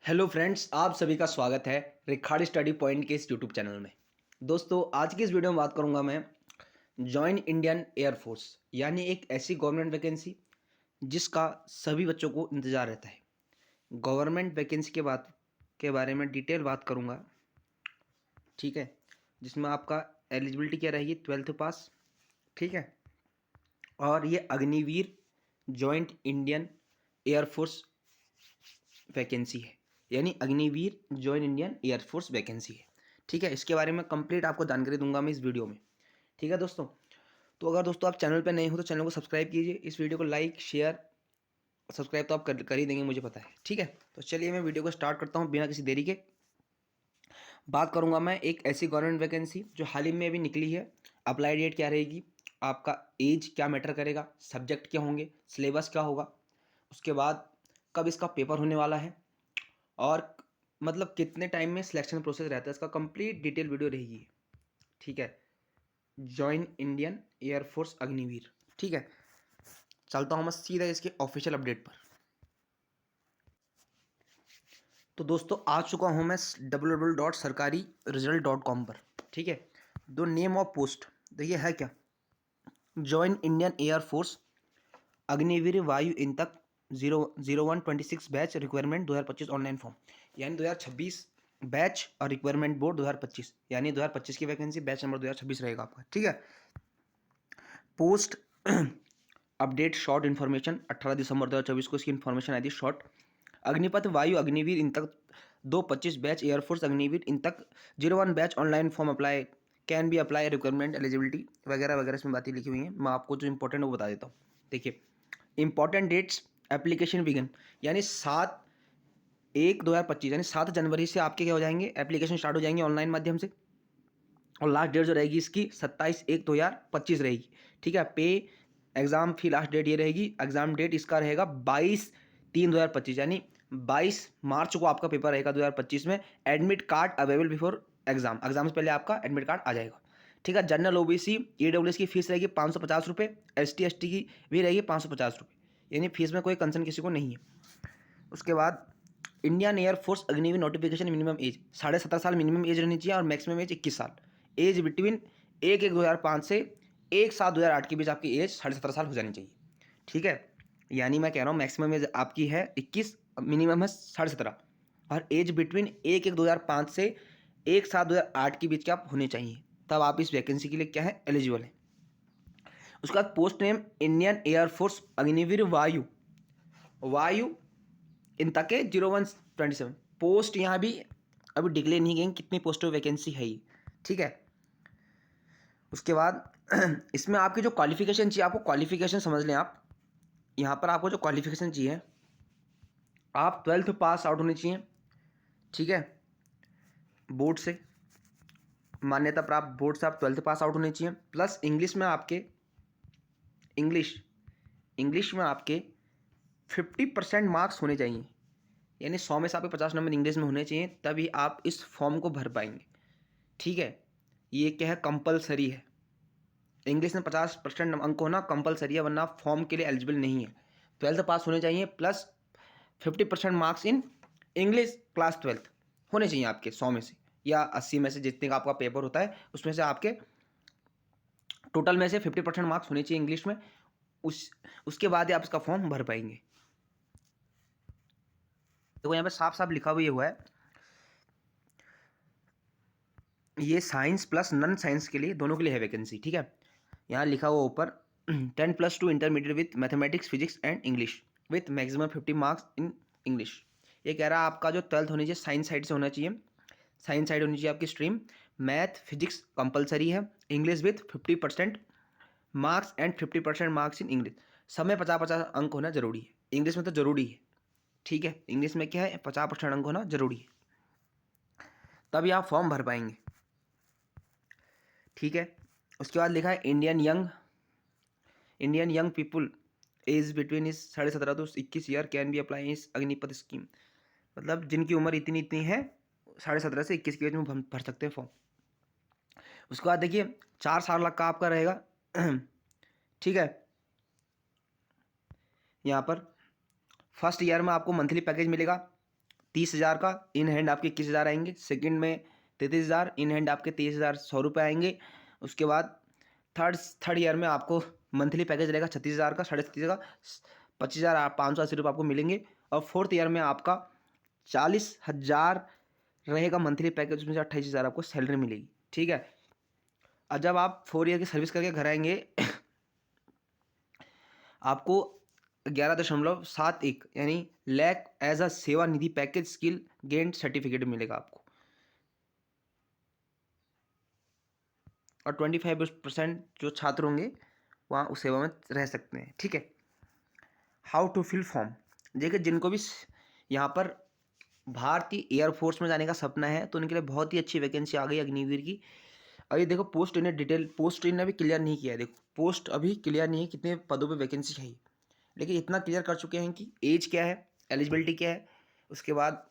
Hello friends, आप सभी का स्वागत है रिखाड़ी स्टडी पॉइंट के इस यूट्यूब चैनल में। दोस्तों, आज की इस वीडियो में बात करूंगा मैं जॉइन इंडियन एयरफोर्स, यानी एक ऐसी गवर्नमेंट वैकेंसी जिसका सभी बच्चों को इंतज़ार रहता है। गवर्नमेंट वैकेंसी के बारे में डिटेल बात करूंगा, ठीक है, जिसमें आपका एलिजिबिलिटी क्या रहेगी, 12th पास, ठीक है। और ये Agniveer joint Indian air force vacancy है, यानी Agniveer join Indian air force vacancy है, ठीक है। इसके बारे में कंप्लीट आपको जानकारी दूंगा मैं इस वीडियो में, ठीक है दोस्तों। तो अगर दोस्तों आप चैनल पर नए हो तो चैनल को सब्सक्राइब कीजिए, इस वीडियो को लाइक शेयर सब्सक्राइब तो आप कर ही देंगे, मुझे पता है, ठीक है। तो चलिए मैं वीडियो को स्टार्ट करता हूँ बिना किसी देरी के। बात करूँगा मैं एक ऐसी गवर्नमेंट वैकेंसी जो हाल ही में अभी निकली है। अप्लाई डेट क्या रहेगी, आपका एज क्या मैटर करेगा, सब्जेक्ट क्या होंगे, सिलेबस क्या होगा, उसके बाद कब इसका पेपर होने वाला है, और मतलब कितने टाइम में सिलेक्शन प्रोसेस रहता है, इसका कंप्लीट डिटेल वीडियो रहेगी, ठीक है। जॉइन इंडियन एयरफोर्स अग्निवीर, ठीक है। चलता हूँ मैं सीधा इसके ऑफिशियल अपडेट पर। तो दोस्तों आ चुका हूँ मैं www.sarkari-result.com पर, ठीक है। दो नेम ऑफ पोस्ट देखिए है क्या, जॉइन इंडियन एयरफोर्स अग्निवीर वायु इंतक 0126 बैच रिक्वायरमेंट 2025 ऑनलाइन फॉर्म, यानी 2026 बैच और रिक्वायरमेंट बोर्ड 2025, यानी 2025 की वैकेंसी, बैच नंबर 2026 रहेगा आपका, ठीक है। पोस्ट अपडेट शॉर्ट इन्फॉर्मेशन 18 दिसंबर 2024 को इसकी इन्फॉर्मेशन आई थी शॉर्ट। अग्निपथ वायु अग्निवीर इन तक 225 बैच एयरफोर्स अग्निवीर इन तक 01 batch online form apply can be apply requirement eligibility वगैरह वगैरह इसमें बातें लिखी हुई हैं। मैं आपको जो इंपॉर्टेंट वो बता देता हूँ। देखिए इंपॉर्टेंट डेट्स, एप्लीकेशन बिगिन, यानी 7/1/2025, यानी 7 जनवरी से आपके क्या हो जाएंगे, एप्लीकेशन स्टार्ट हो जाएंगे ऑनलाइन माध्यम से। और लास्ट डेट जो रहेगी इसकी 27/1/2025 रहेगी, ठीक है। पे एग्जाम फी लास्ट डेट ये रहेगी, एग्जाम डेट इसका रहेगा 22/3/2025, यानी 22 मार्च को आपका पेपर रहेगा 2025 में। Admit card available before exam, exam से पहले आपका एडमिट कार्ड आ जाएगा, ठीक है। जनरल ओबीसी ईडब्ल्यूएस की फीस रहेगी 550 रुपये, ST ST की भी रहेगी 550 रुपये, यानी फीस में कोई कंसर्न किसी को नहीं है। उसके बाद Indian air force Agniveer notification, minimum age 17.5 साल मिनिमम एज रहनी चाहिए और मैक्सिमम एज 21 साल। एज बिटवीन 1/1/2005 से 1/7/2008 के बीच आपकी एज 17.5 साल हो जानी चाहिए, ठीक है। यानी मैं कह रहा हूँ मैक्सिमम एज आपकी है 21, मिनिमम है 17.5, और एज बिटवीन 1/1/2005 से 1/7/2008 के बीच के आप होने चाहिए, तब आप इस वैकेंसी के लिए क्या है, एलिजिबल है। उसके बाद post name Indian air force Agniveer वायु वायु इन तक के 0127 पोस्ट, यहाँ भी अभी डिक्लेयर नहीं गई कितनी पोस्ट वैकेंसी है ये, ठीक है। उसके बाद इसमें आपकी जो क्वालिफिकेशन चाहिए, आपको क्वालिफिकेशन समझ लें आप। यहाँ पर आपको जो क्वालिफिकेशन चाहिए, आप 12th पास आउट होने चाहिए, ठीक है। बोर्ड से मान्यता प्राप्त बोर्ड से आप 12th पास आउट होने चाहिए, प्लस इंग्लिश में आपके इंग्लिश में आपके 50% मार्क्स होने चाहिए, यानी 100 में से आपके 50 नंबर इंग्लिश में होने चाहिए, तभी आप इस फॉर्म को भर पाएंगे, ठीक है। ये क्या है, कंपलसरी है। इंग्लिश में 50% अंक होना कंपलसरी है, वरना आप फॉर्म के लिए एलिजिबल नहीं है। 12th पास होने चाहिए, plus 50% marks in English class 12th होने चाहिए आपके 100 में से या 80 में से, जितने का आपका पेपर होता है उसमें से आपके टोटल में से 50% मार्क्स होने चाहिए इंग्लिश में। उसके बाद ही आप इसका फॉर्म भर पाएंगे। देखो यहाँ पे साफ साफ लिखा हुआ है, ये साइंस प्लस नॉन साइंस के लिए, दोनों के लिए है वैकेंसी, ठीक है। यहाँ लिखा हुआ ऊपर 10+2 intermediate with mathematics physics and English with maximum 50 marks in English. ये कह रहा है आपका जो 12th होनी चाहिए साइंस साइड से होना चाहिए, साइंस साइड होनी चाहिए आपकी स्ट्रीम। मैथ फिजिक्स कंपलसरी है, English with 50% marks and 50% marks in English. सब में 50-50 अंक होना जरूरी है, इंग्लिश में तो जरूरी है, ठीक है। इंग्लिश में क्या है, 50% अंक होना जरूरी है, तभी आप फॉर्म भर पाएंगे, ठीक है। उसके बाद लिखा है Indian young people age between is 17.5 to 21 year can be apply is Agnipath scheme, मतलब जिनकी उम्र इतनी इतनी है 17.5 से 21 के बीच में भर सकते हैं फॉर्म। उसके बाद देखिए 4 साल का आपका रहेगा ठीक है। यहाँ पर फर्स्ट ईयर में आपको मंथली पैकेज मिलेगा 30,000 का, इन हैंड आपके 21,000 आएंगे। सेकंड में 33,000, इन हैंड आपके 23,100 रुपये आएंगे। उसके बाद थर्ड ईयर में आपको मंथली पैकेज रहेगा 36,000 का, 36,500 का, 25,580 रुपये आपको मिलेंगे। और फोर्थ ईयर में आपका 40,000 रहेगा मंथली पैकेज, उसमें से 28,000 आपको सैलरी मिलेगी। ठीक है। और जब आप 4 ईयर की सर्विस करके घर आएंगे आपको 11.71 यानी लैक एज अ सेवा निधि पैकेज स्किल गेंड सर्टिफिकेट मिलेगा आपको। और 25% जो छात्र होंगे वहाँ उस सेवा में रह सकते हैं। ठीक है। हाउ टू फिल फॉर्म, देखिए जिनको भी यहाँ पर भारतीय एयरफोर्स में जाने का सपना है तो उनके लिए बहुत ही अच्छी वैकेंसी आ गई अग्निवीर की। और ये देखो पोस्ट इन्हें डिटेल, पोस्ट इन्हें अभी क्लियर नहीं किया है। देखो पोस्ट अभी क्लियर नहीं है कितने पदों पे वैकेंसी है, लेकिन इतना क्लियर कर चुके हैं कि एज क्या है, एलिजिबिलिटी क्या है, उसके बाद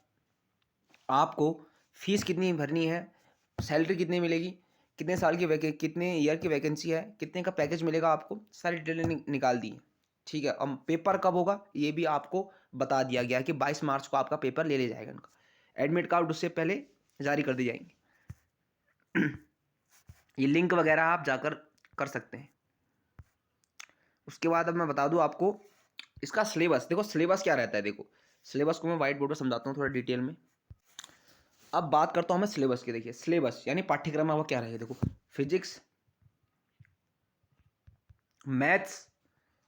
आपको फीस कितनी भरनी है, सैलरी कितनी मिलेगी, कितने साल की कितने ईयर की वैकेंसी है, कितने का पैकेज मिलेगा, आपको सारी डिटेल निकाल दी है। ठीक है। अब पेपर कब होगा ये भी आपको बता दिया गया है कि 22 मार्च को आपका पेपर ले जाएगा इनका। एडमिट कार्ड उससे पहले जारी कर दी जाएंगे। ये लिंक वगैरह आप जाकर कर सकते हैं। उसके बाद अब मैं बता दूं आपको इसका सिलेबस। देखो सिलेबस क्या रहता है, देखो सिलेबस को मैं व्हाइट बोर्ड पर समझाता हूँ थोड़ा डिटेल में। अब बात करता हूँ मैं सिलेबस की। देखिए सिलेबस यानी पाठ्यक्रम आपका क्या रहेगा। देखो फिजिक्स, मैथ्स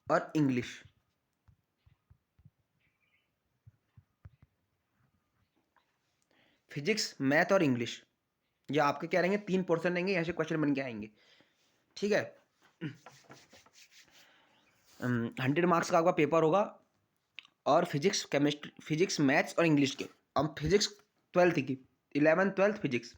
और इंग्लिश। फिजिक्स, मैथ और इंग्लिश ये आपके क्या रहेंगे, 3 पोर्शन रहेंगे, यहाँ से क्वेश्चन बन के आएंगे। ठीक है। 100 मार्क्स का आपका पेपर होगा। और फिजिक्स, केमिस्ट्री, फिजिक्स, मैथ्स और इंग्लिश के। अब फिजिक्स 12th की, 11th 12th फिजिक्स,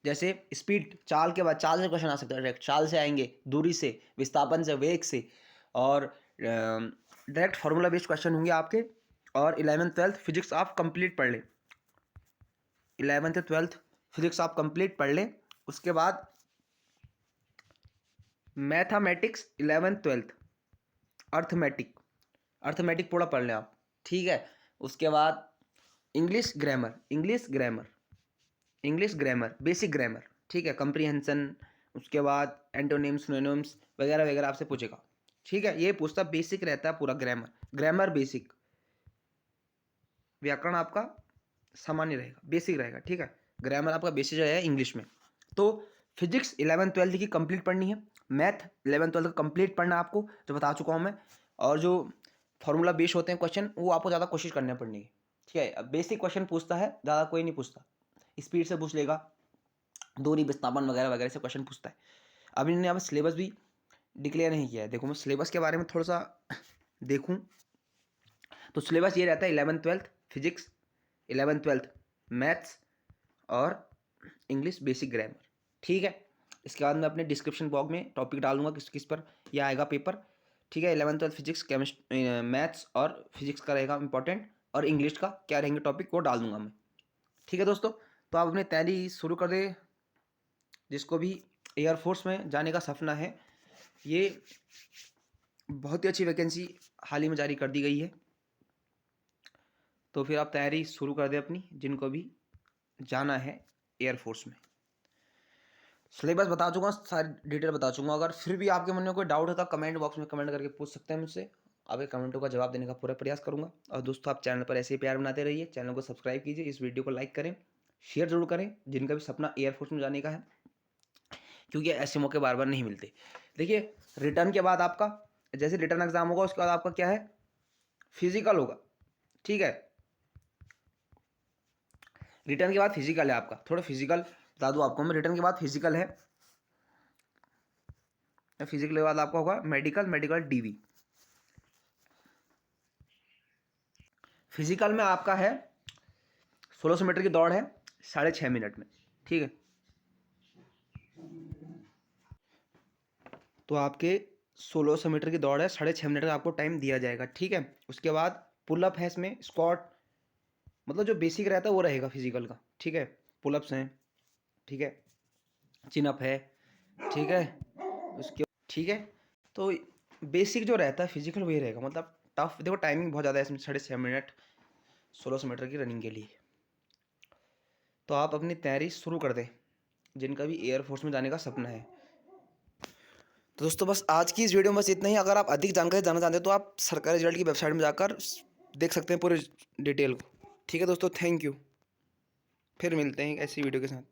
जैसे स्पीड, चाल के बाद चाल से क्वेश्चन आ सकता है डायरेक्ट, चाल से आएंगे, दूरी से, विस्थापन से, वेग से, और डायरेक्ट फार्मूला बेस्ड क्वेश्चन होंगे आपके। और 11th 12th फिजिक्स आप कंप्लीट पढ़ लें, 11th 12th फिजिक्स आप कंप्लीट पढ़ लें। उसके बाद मैथमेटिक्स 11th 12th, अर्थमेटिक पूरा पढ़ लें आप। ठीक है। उसके बाद इंग्लिश ग्रामर, बेसिक ग्रामर। ठीक है। कंप्रीहेंशन, उसके बाद एंटोनिम्स, सिनोनिम्स वगैरह वगैरह आपसे पूछेगा। ठीक है। ये पूछता बेसिक रहता है पूरा ग्रामर बेसिक। व्याकरण आपका सामान्य रहेगा, बेसिक रहेगा। ठीक है। ग्रामर आपका बेसिक रहेगा इंग्लिश में। तो फिजिक्स 11th 12th की कंप्लीट पढ़नी है, मैथ 11th 12th का कंप्लीट पढ़ना है आपको, जो बता चुका हूँ मैं। और जो फॉर्मूला बेस होते हैं क्वेश्चन वो आपको ज़्यादा कोशिश करनी पड़नी है। ठीक है। अब बेसिक क्वेश्चन पूछता है, ज़्यादा कोई नहीं पूछता, स्पीड से पूछ लेगा, दूरी, विस्थापन वगैरह वगैरह से क्वेश्चन पूछता है। अब इन्होंने यहाँ सिलेबस भी डिक्लेयर नहीं किया है। देखो मैं सिलेबस के बारे में थोड़ा सा देखूँ तो सिलेबस ये रहता है 11th 12th physics, 11th 12th maths और इंग्लिश बेसिक ग्रामर। ठीक है। इसके बाद मैं अपने डिस्क्रिप्शन बॉक्स में टॉपिक डालूंगा किस किस पर यह आएगा पेपर। ठीक है। 11th 12th physics, chemistry, maths और फिजिक्स का रहेगा इंपॉर्टेंट, और इंग्लिश का क्या रहेंगे टॉपिक वो डाल दूंगा मैं। ठीक है दोस्तों, तो आप अपनी तैयारी शुरू कर दें। जिसको भी एयरफोर्स में जाने का सपना है, ये बहुत ही अच्छी वैकेंसी हाल ही में जारी कर दी गई है, तो फिर आप तैयारी शुरू कर दें अपनी, जिनको भी जाना है एयरफोर्स में। सिलेबस बता चुका, सारी डिटेल बता चुका। अगर फिर भी आपके मन में कोई डाउट है तो कमेंट बॉक्स में कमेंट करके पूछ सकते हैं मुझसे, आपके कमेंटों का जवाब देने का पूरा प्रयास करूंगा। और दोस्तों आप चैनल पर ऐसे ही प्यार बनाते रहिए, चैनल को सब्सक्राइब कीजिए, इस वीडियो को लाइक करें, शेयर जरूर करें जिनका भी सपना एयरफोर्स में जाने का है, क्योंकि ऐसे मौके बार बार नहीं मिलते। देखिए रिटर्न के बाद आपका, जैसे रिटर्न एग्जाम होगा उसके बाद आपका क्या है, फिजिकल होगा। ठीक है। रिटर्न के बाद फिजिकल है आपका, थोड़ा फिजिकल बता दूं आपको मैं, रिटर्न के बाद फिजिकल है, फिजिकल के बाद आपका होगा मेडिकल डीवी। फिजिकल में आपका है 1600 मीटर की दौड़ है 6.5 मिनट में। ठीक है। तो आपके 1600 मीटर की दौड़ है, 6.5 मिनट का आपको टाइम दिया जाएगा। ठीक है। उसके बाद पुलअप है, इसमें स्क्वाट, मतलब जो बेसिक रहता है वो रहेगा फिजिकल का। ठीक है। पुलअप्स हैं, ठीक है, चिनअप है, ठीक है, उसके, ठीक है। तो बेसिक जो रहता है फिजिकल वही रहेगा, मतलब टफ। देखो टाइमिंग बहुत ज़्यादा है इसमें, 6.5 मिनट 1600 मीटर की रनिंग के लिए। तो आप अपनी तैयारी शुरू कर दें, जिनका भी एयरफोर्स में जाने का सपना है। तो दोस्तों बस आज की इस वीडियो में बस इतना ही। अगर आप अधिक जानकारी जानना चाहते हैं तो आप सरकारी रिजल्ट की वेबसाइट में जाकर देख सकते हैं पूरे डिटेल को। ठीक है दोस्तों, थैंक यू। फिर मिलते हैं एक ऐसी वीडियो के साथ।